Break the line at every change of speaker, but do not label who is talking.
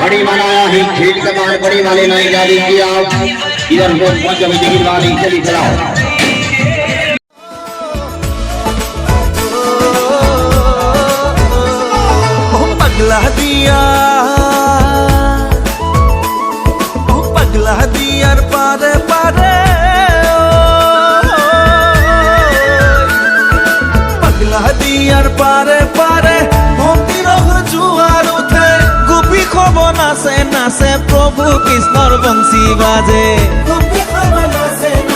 बड़ी मनाया ही खेल के बाहर बड़ी वाले नहीं जा रही किया इधर रोज पंचमी दिखी वाली चली चलाओ
पगला दियार पारे पारे पगला दियार पारे पारे जुआर उठे गुपी खबर नाचे नाचे प्रभु কৃষ্ণর বংশী বাজে গুপি খবর নাচে